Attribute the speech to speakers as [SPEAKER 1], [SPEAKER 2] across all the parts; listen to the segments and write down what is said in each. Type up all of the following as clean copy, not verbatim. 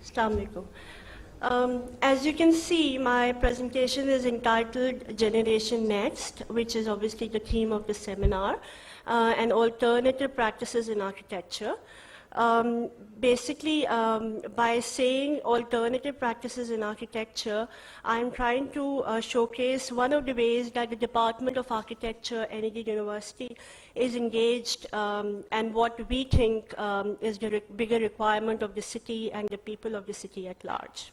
[SPEAKER 1] Assalamu alaikum. As you can see, my presentation is entitled Generation Next, which is obviously the theme of the seminar, and alternative practices in architecture. Basically, by saying alternative practices in architecture, I'm trying to showcase one of the ways that the Department of Architecture, NED University, is engaged and what we think is the bigger requirement of the city and the people of the city at large.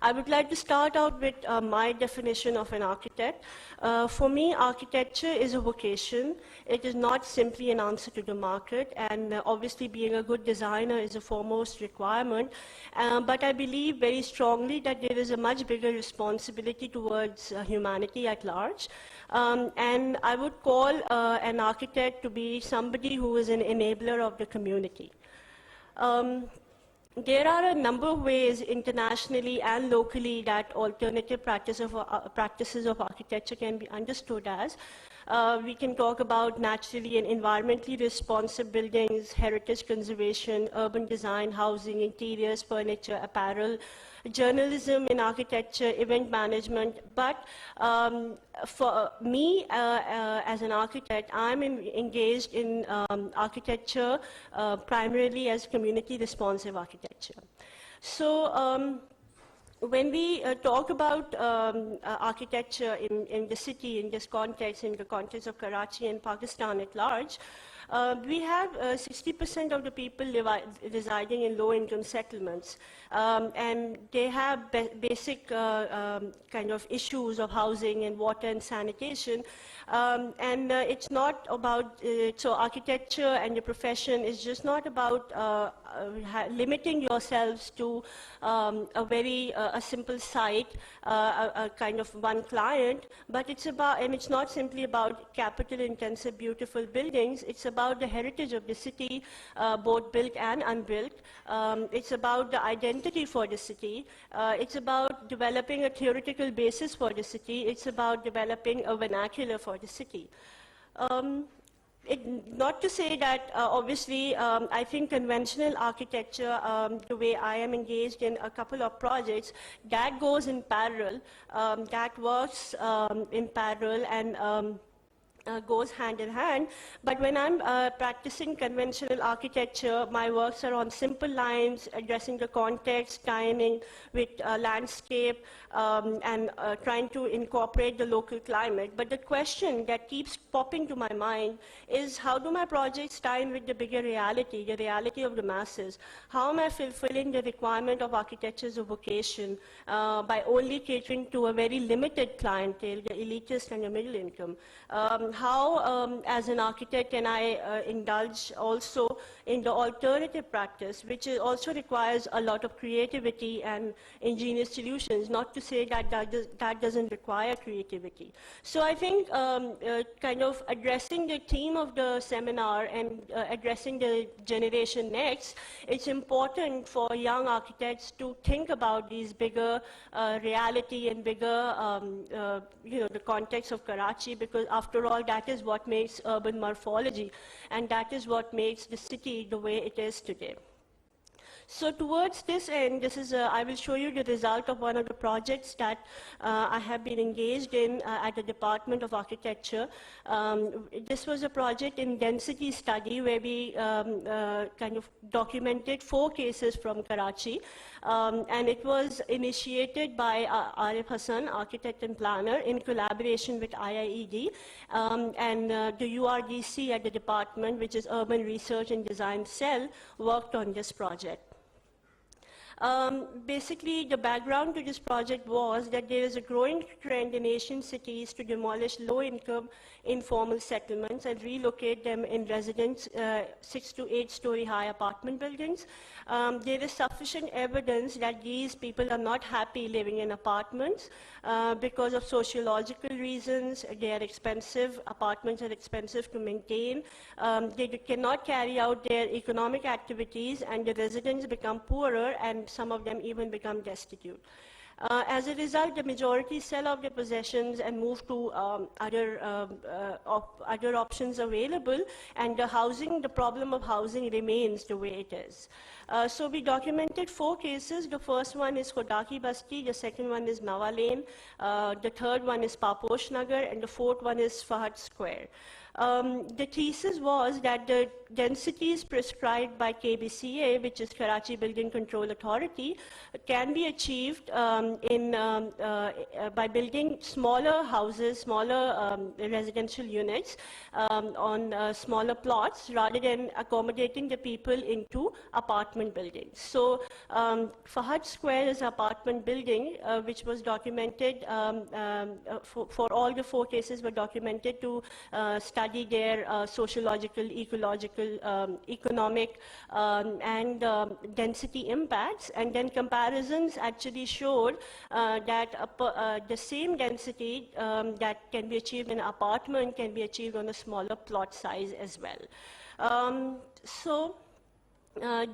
[SPEAKER 1] I would like to start out with my definition of an architect. For me, architecture is a vocation. It is not simply an answer to the market, and obviously being a good designer is a foremost requirement. But I believe very strongly that there is a much bigger responsibility towards humanity at large. And I would call an architect to be somebody who is an enabler of the community. There are a number of ways internationally and locally that alternative practices of architecture can be understood as. We can talk about naturally and environmentally responsive buildings, heritage conservation, urban design, housing, interiors, furniture, apparel, journalism in architecture, event management. But for me, as an architect, I'm engaged in architecture primarily as community responsive architecture. So when we talk about architecture in the city, in this context, in the context of Karachi and Pakistan at large, we have 60% of the people residing in low-income settlements, and they have basic kind of issues of housing and water and sanitation, and it's not about, so architecture and the profession is just not about limiting yourselves to a simple site, a kind of one client, but it's about, and it's not simply about capital-intensive, beautiful buildings. It's about the heritage of the city, both built and unbuilt. It's about the identity for the city. It's about developing a theoretical basis for the city. It's about developing a vernacular for the city. Not to say that, obviously, I think conventional architecture, the way I am engaged in a couple of projects, that goes in parallel, that works in parallel and goes hand in hand. But when I'm practicing conventional architecture, my works are on simple lines, addressing the context, timing with landscape, and trying to incorporate the local climate. But the question that keeps popping to my mind is, how do my projects tie in with the bigger reality, the reality of the masses? How am I fulfilling the requirement of architecture as a vocation by only catering to a very limited clientele, the elitist and the middle income? How, as an architect, can I indulge also in the alternative practice, which also requires a lot of creativity and ingenious solutions, not to say that that doesn't require creativity. So I think kind of addressing the theme of the seminar and addressing the generation next, it's important for young architects to think about these bigger reality and bigger, the context of Karachi, because after all, that is what makes urban morphology, and that is what makes the city the way it is today. So towards this end, this is I will show you the result of one of the projects that I have been engaged in at the Department of Architecture. This was a project in density study where we kind of documented 4 cases from Karachi, and it was initiated by Arif Hassan, architect and planner, in collaboration with IIED and the URDC at the department, which is Urban Research and Design Cell, worked on this project. Basically, the background to this project was that there is a growing trend in Asian cities to demolish low-income informal settlements and relocate them in residence 6 to 8 story high apartment buildings. There is sufficient evidence that these people are not happy living in apartments because of sociological reasons. They are expensive. Apartments are expensive to maintain. They cannot carry out their economic activities, and the residents become poorer, and some of them even become destitute. As a result, the majority sell off their possessions and move to other options available, and the problem of housing remains the way it is. So we documented 4 cases. The first one is Khodaki Basti, the second one is Nawa Lane, the third one is Paposh Nagar, and the fourth one is Fahad Square. The thesis was that the densities prescribed by KBCA, which is Karachi Building Control Authority, can be achieved by building smaller houses, smaller residential units on smaller plots, rather than accommodating the people into apartment buildings. So Fahad Square is an apartment building which was documented for all the 4 cases were documented to study their sociological, ecological, economic, and density impacts, and then comparisons actually showed that the same density that can be achieved in an apartment can be achieved on a smaller plot size as well.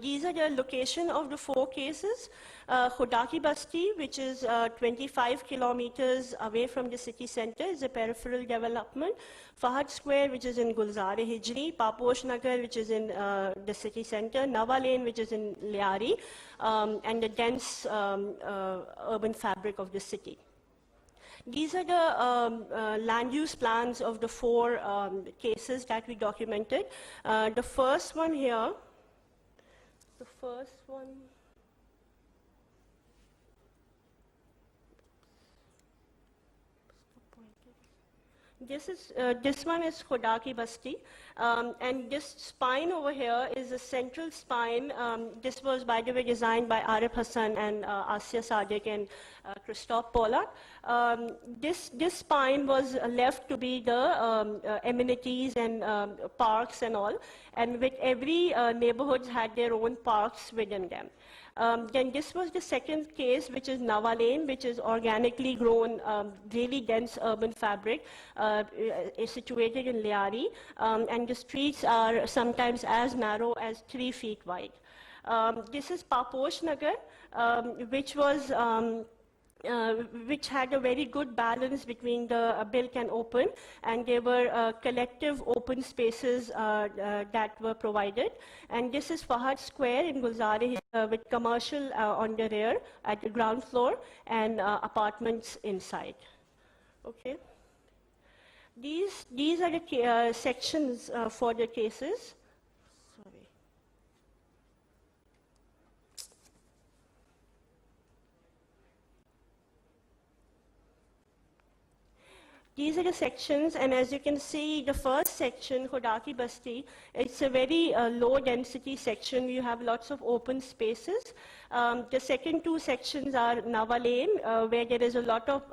[SPEAKER 1] These are the location of the 4 cases. Khodaki Basti, which is 25 kilometers away from the city center, is a peripheral development. Fahad Square, which is in Gulzar-e-Hijri. Paposh Nagar, which is in the city center. Nawa Lane, which is in Liari, and the dense urban fabric of the city. These are the land use plans of the 4 cases that we documented. The first one here, this one is Khodaki Basti, and this spine over here is a central spine. This was, by the way, designed by Arif Hassan and Asya Sadiq and Christoph Pollack. This spine was left to be the amenities and parks and all, and with every neighborhood had their own parks within them. Then this was the second case, which is Nawa Lane, which is organically grown, really dense urban fabric, is situated in Liari, and the streets are sometimes as narrow as 3 feet wide. This is Paposh Nagar, which had a very good balance between the built and open, and there were collective open spaces that were provided. And this is Fahad Square in Gulzar with commercial on the rear at the ground floor and apartments inside. Okay. These are the sections for the cases. These are the sections, and as you can see, the first section, Khodaki Basti, it's a very low density section. You have lots of open spaces. The second 2 sections are Nawa Lane, where there is a lot of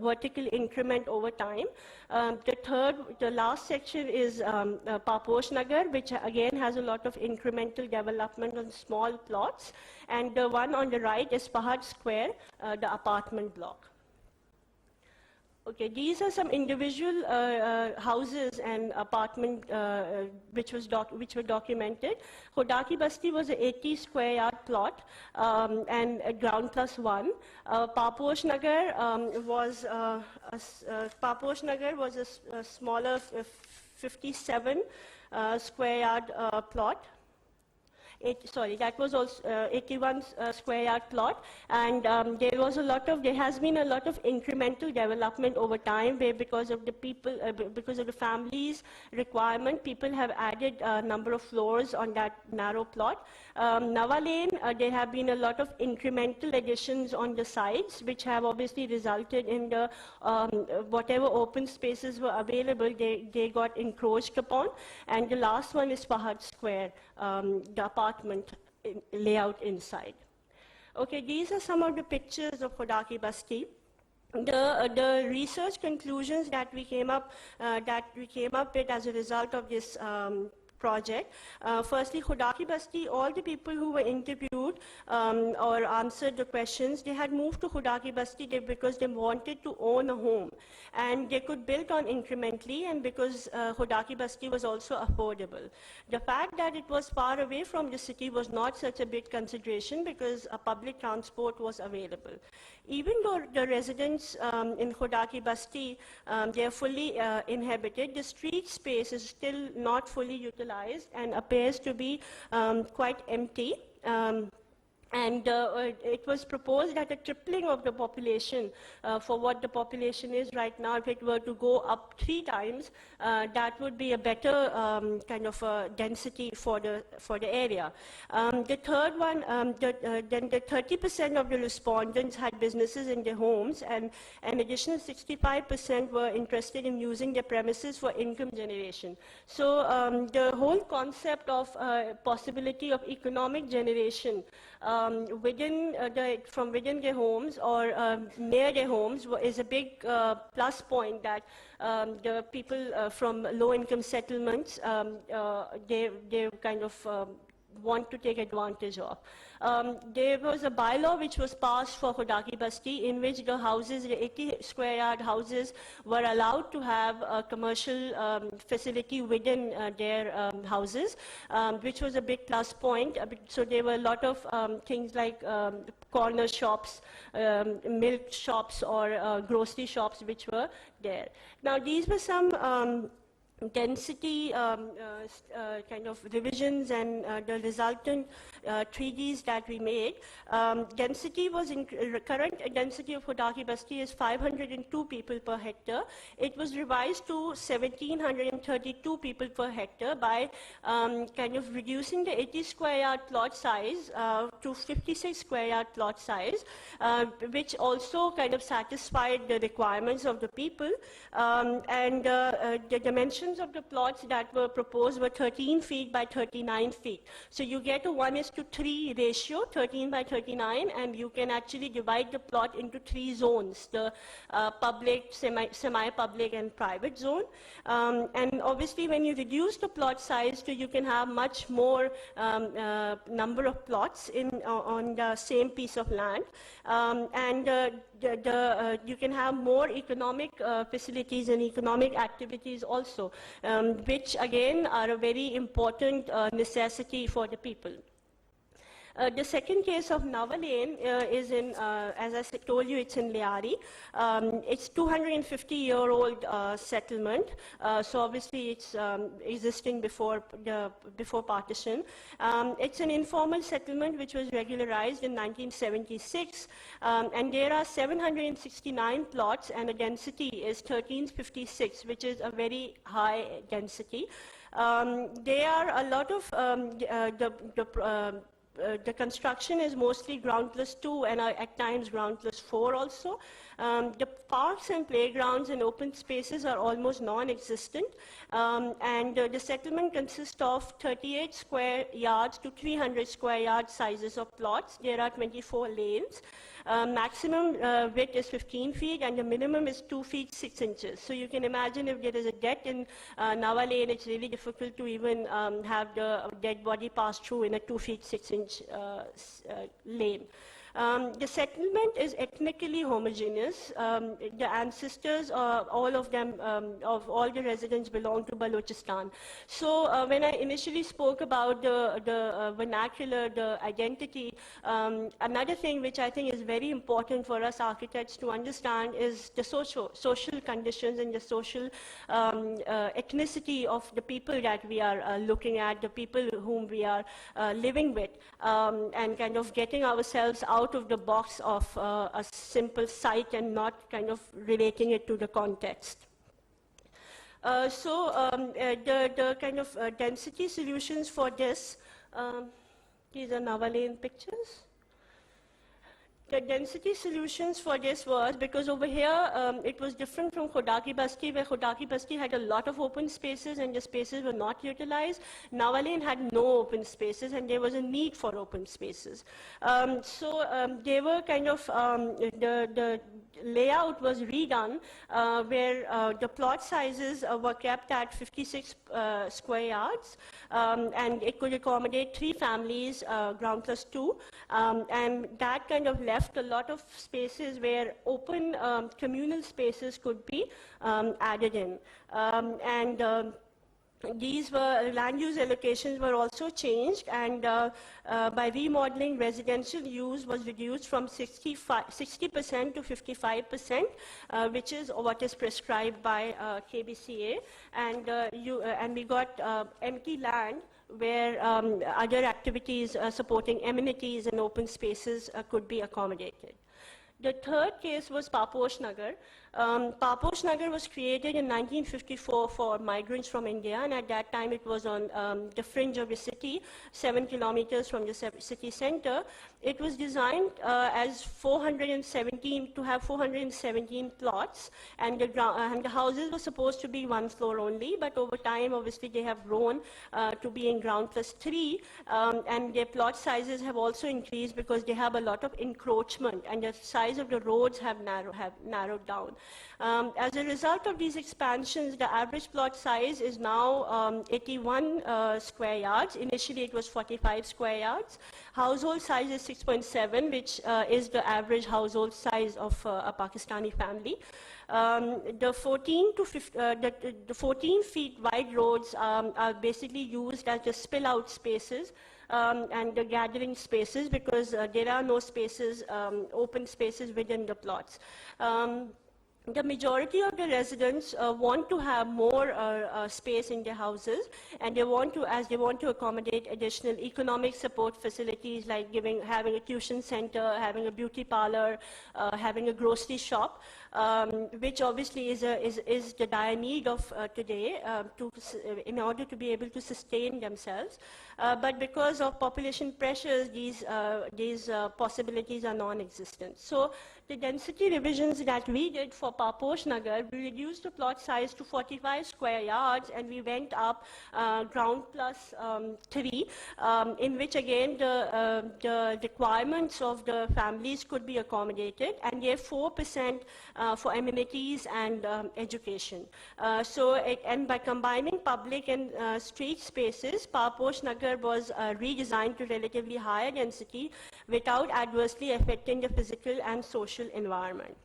[SPEAKER 1] vertical increment over time. The last section is Paposh Nagar, which again has a lot of incremental development on small plots. And the one on the right is Fahad Square, the apartment block. Okay, these are some individual houses and apartment which were documented. Khodaki Basti was an 80 square yard plot and ground plus 1. Paposh Nagar was a smaller 57 square yard plot. That was also 81 square yard plot, and there has been a lot of incremental development over time, where because of the families' requirement, people have added a number of floors on that narrow plot. Nawa Lane, there have been a lot of incremental additions on the sides, which have obviously resulted in the whatever open spaces were available, they got encroached upon. And the last one is Fahad Square, the apartment layout inside. Okay, these are some of the pictures of Khodaki Basti. The research conclusions that we came up with as a result of this project. Firstly, Khudaki Basti, all the people who were interviewed or answered the questions, they had moved to Khudaki Basti because they wanted to own a home. And they could build on incrementally, and because Khudaki Basti was also affordable. The fact that it was far away from the city was not such a big consideration because public transport was available. Even though the residents in Khudaki Basti, they are fully inhabited, the street space is still not fully utilized and appears to be quite empty. And it was proposed that a tripling of the population for what the population is right now, if it were to go up 3 times, that would be a better kind of density for the area. The third one, then the 30% of the respondents had businesses in their homes, and an additional 65% were interested in using their premises for income generation. So the whole concept of possibility of economic generation from within their homes or near their homes is a big plus point that the people from low-income settlements, they kind of want to take advantage of. There was a bylaw which was passed for Khudaki Basti in which the houses, the 80 square yard houses, were allowed to have a commercial facility within their houses, which was a big plus point. So there were a lot of things like corner shops, milk shops, or grocery shops which were there. Now these were some density kind of revisions and the resultant treaties that we made. Density was current density of Khudaki Basti is 502 people per hectare. It was revised to 1,732 people per hectare by kind of reducing the 80 square yard plot size to 56 square yard plot size, which also kind of satisfied the requirements of the people. And the dimensions of the plots that were proposed were 13 feet by 39 feet. So you get a 1:3 ratio, 13 by 39, and you can actually divide the plot into 3 zones, the public, semi-public, and private zone. And obviously when you reduce the plot size to, you can have much more number of plots on the same piece of land. You can have more economic facilities and economic activities also, which again are a very important necessity for the people. The second case of Nava Lane is in, as I told you, it's in Liari. It's 250-year-old settlement, so obviously it's existing before partition. It's an informal settlement which was regularized in 1976, and there are 769 plots, and the density is 1356, which is a very high density. There are a lot of the construction is mostly ground plus 2 and at times ground plus 4 also. The parks and playgrounds and open spaces are almost non-existent. And the settlement consists of 38 square yards to 300 square yard sizes of plots. There are 24 lanes. Maximum width is 15 feet and the minimum is 2 feet 6 inches. So you can imagine if there is a death in Nava Lane, it's really difficult to even have the dead body pass through in a 2 feet 6 inch lane. The settlement is ethnically homogeneous. The ancestors, all of them, of all the residents belong to Balochistan. So when I initially spoke about the vernacular, the identity, another thing which I think is very important for us architects to understand is the social conditions and the social ethnicity of the people that we are looking at, the people whom we are living with, and kind of getting ourselves out of the box of a simple site and not kind of relating it to the context. The kind of density solutions for this, these are Nava Lane pictures. The density solutions for this was because over here it was different from Khodaki Basti, where Khodaki Basti had a lot of open spaces and the spaces were not utilized. Nawalin had no open spaces and there was a need for open spaces. So they were kind of, the layout was redone where the plot sizes were kept at 56 square yards and it could accommodate 3 families, ground plus 2, and that kind of left a lot of spaces where open communal spaces could be added in. These were land use allocations were also changed, and by remodeling, residential use was reduced from 60% to 55%, which is what is prescribed by KBCA, and we got empty land where other activities supporting amenities and open spaces could be accommodated. The third case was Paposh Nagar. Paposh Nagar was created in 1954 for migrants from India, and at that time it was on the fringe of the city, 7 kilometers from the city center. It was designed as 417 to have 417 plots, and the houses were supposed to be 1 floor only, but over time, obviously, they have grown to be in ground plus 3, and their plot sizes have also increased because they have a lot of encroachment, and the size of the roads have narrowed down. As a result of these expansions, the average plot size is now 81 square yards. Initially, it was 45 square yards. Household size is 6.7, which is the average household size of a Pakistani family. The 14 feet wide roads are basically used as the spill-out spaces and the gathering spaces because there are no spaces, open spaces within the plots. The majority of the residents want to have more space in their houses, and they want to accommodate additional economic support facilities like having a tuition center, having a beauty parlor, having a grocery shop, which obviously is the dire need of today in order to be able to sustain themselves. But because of population pressures, these possibilities are non-existent. So the density revisions that we did for Paposh Nagar, we reduced the plot size to 45 square yards, and we went up ground plus 3, in which again the requirements of the families could be accommodated, and gave 4% for amenities and education. And by combining public and street spaces, Paposh Nagar was redesigned to relatively higher density without adversely affecting the physical and social environment.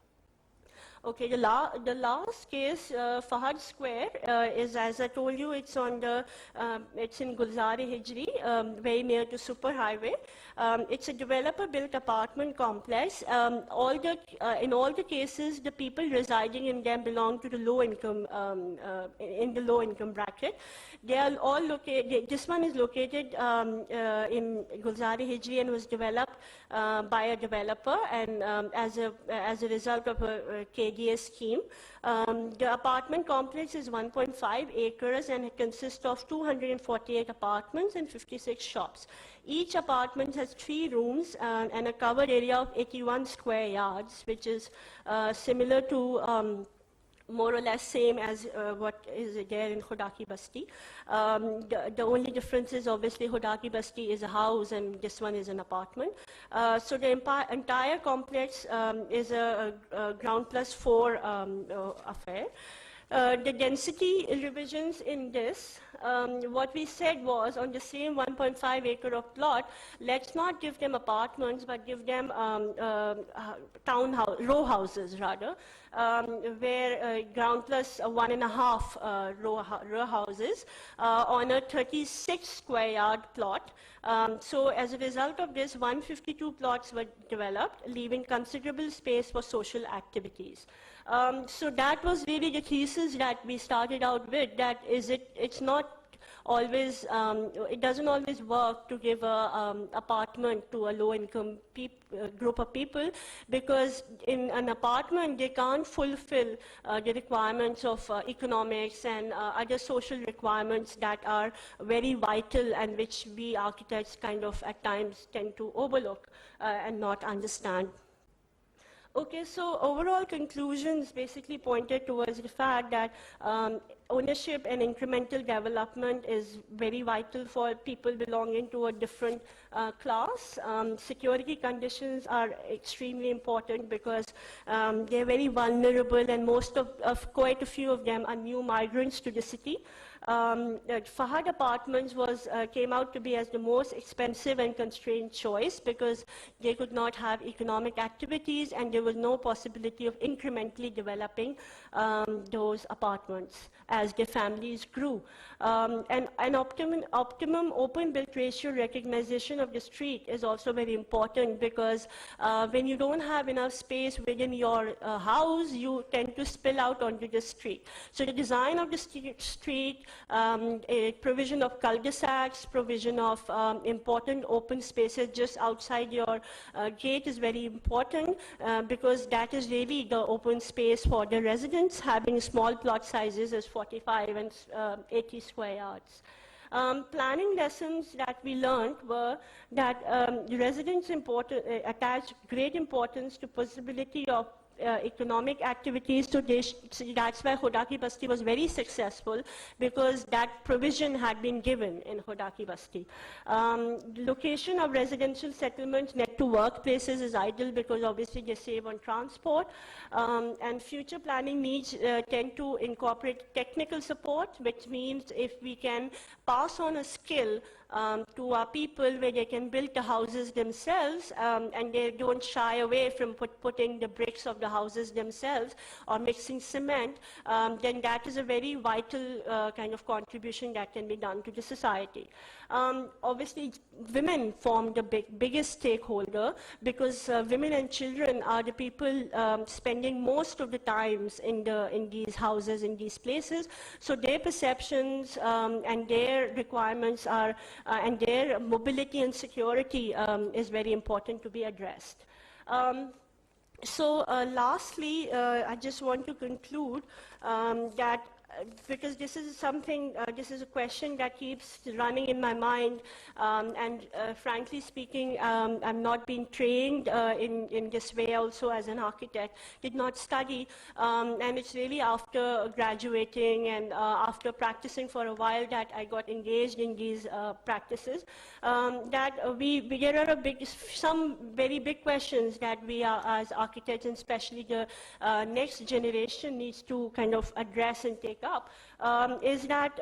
[SPEAKER 1] Okay, the last case, Fahad Square, is, as I told you, it's in Gulzar-e-Hijri, very near to Superhighway. It's a developer-built apartment complex. In all the cases, the people residing in them belong to the low-income, in the low-income bracket. They are all located. This one is located in Gulzar-e-Hijri and was developed by a developer, and as a result of a KDA scheme. The apartment complex is 1.5 acres and it consists of 248 apartments and 56 shops. Each apartment has 3 rooms and a covered area of 81 square yards, which is similar to more or less same as what is there in Khodaki Basti. The only difference is obviously Khodaki Basti is a house and this one is an apartment. So the entire complex is a ground plus 4 affair. The density revisions in this, what we said was on the same 1.5 acre of plot, let's not give them apartments, but give them row houses rather, where ground plus 1.5 row houses on a 36 square yard plot. So as a result of this, 152 plots were developed, leaving considerable space for social activities. So that was really the thesis that we started out with, that it's not always, it doesn't always work to give an apartment to a low-income group of people, because in an apartment they can't fulfill the requirements of economics and other social requirements that are very vital and which we architects kind of at times tend to overlook and not understand. Okay, so overall conclusions basically pointed towards the fact that ownership and incremental development is very vital for people belonging to a different class. Security conditions are extremely important because they're very vulnerable, and quite a few of them are new migrants to the city. Fahad Apartments came out to be as the most expensive and constrained choice because they could not have economic activities and there was no possibility of incrementally developing those apartments as their families grew. And an optimum open built ratio recognition of the street is also very important because when you don't have enough space within your house, you tend to spill out onto the street. So the design of the street, provision of cul-de-sacs, provision of important open spaces just outside your gate is very important because that is really the open space for the residents, having small plot sizes as 45 and 80 square yards. Planning lessons that we learned were that residents attach great importance to possibility of economic activities. So that's why Khuda Ki Basti was very successful because that provision had been given in Khuda Ki Basti. Location of residential settlements next to workplaces is ideal because obviously they save on transport. And future planning needs tend to incorporate technical support, which means if we can pass on a skill to our people where they can build the houses themselves and they don't shy away from putting the bricks of the houses themselves or mixing cement, then that is a very vital kind of contribution that can be done to the society. Obviously, women form the biggest stakeholder because women and children are the people spending most of the times in these houses, in these places. So their perceptions and their requirements are and their mobility and security is very important to be addressed. Lastly, I just want to conclude that because this is something, this is a question that keeps running in my mind, and frankly speaking, I'm not being trained in this way also as an architect, did not study, and it's really after graduating and after practicing for a while that I got engaged in these practices, that there are some very big questions that we are as architects, and especially the next generation needs to kind of address and take up, is that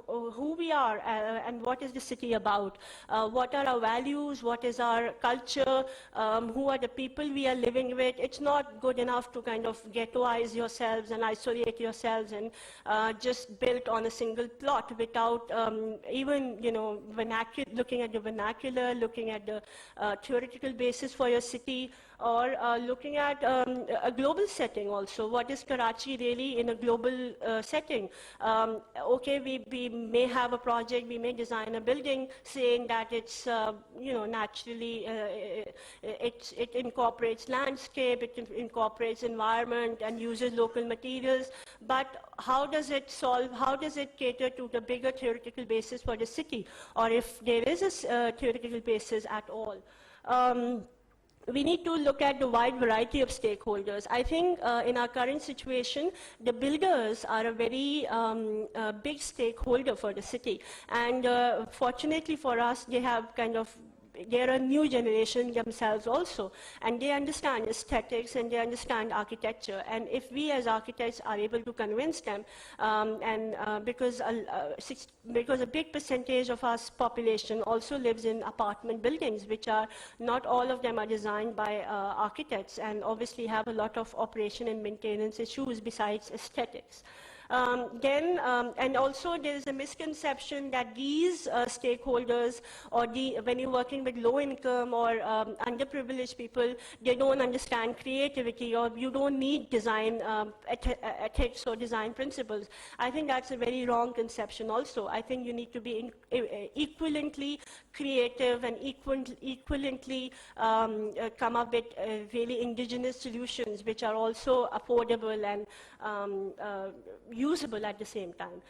[SPEAKER 1] who we are and what is the city about, what are our values, what is our culture, who are the people we are living with. It's not good enough to kind of ghettoize yourselves and isolate yourselves and just build on a single plot without even, looking at the vernacular, looking at the theoretical basis for your city, or looking at a global setting also. What is Karachi really in a global setting? Okay, we may have a project, we may design a building saying that it's, naturally, it incorporates landscape, it incorporates environment and uses local materials, but how does it cater to the bigger theoretical basis for the city, or if there is a theoretical basis at all? We need to look at the wide variety of stakeholders. I think in our current situation, the builders are a very big stakeholder for the city. And fortunately for us, they're a new generation themselves also, and they understand aesthetics and they understand architecture. And if we as architects are able to convince them, because a big percentage of our population also lives in apartment buildings, which are not all of them are designed by architects, and obviously have a lot of operation and maintenance issues besides aesthetics. And also there is a misconception that these stakeholders, or when you're working with low income or underprivileged people, they don't understand creativity, or you don't need design ethics or design principles. I think that's a very wrong conception also. I think you need to be equivalently creative and equivalently come up with really indigenous solutions which are also affordable and usable at the same time.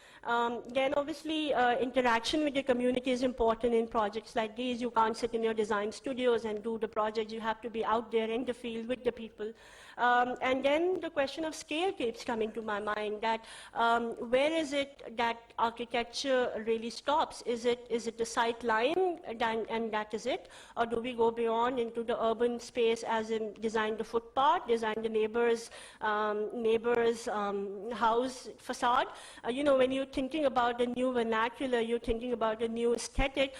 [SPEAKER 1] Then obviously interaction with the community is important in projects like these. You can't sit in your design studios and do the projects. You have to be out there in the field with the people. And then the question of scale keeps coming to my mind, that where is it that architecture really stops? Is it the sight line and that is it? Or do we go beyond into the urban space, as in design the footpath, design the neighbor's house facade? You know, when you're thinking about the new vernacular, you're thinking about the new aesthetic,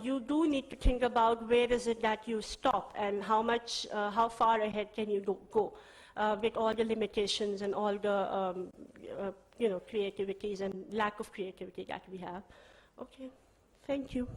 [SPEAKER 1] you do need to think about where is it that you stop, and how far ahead can you go with all the limitations and all the creativities and lack of creativity that we have. Okay, thank you.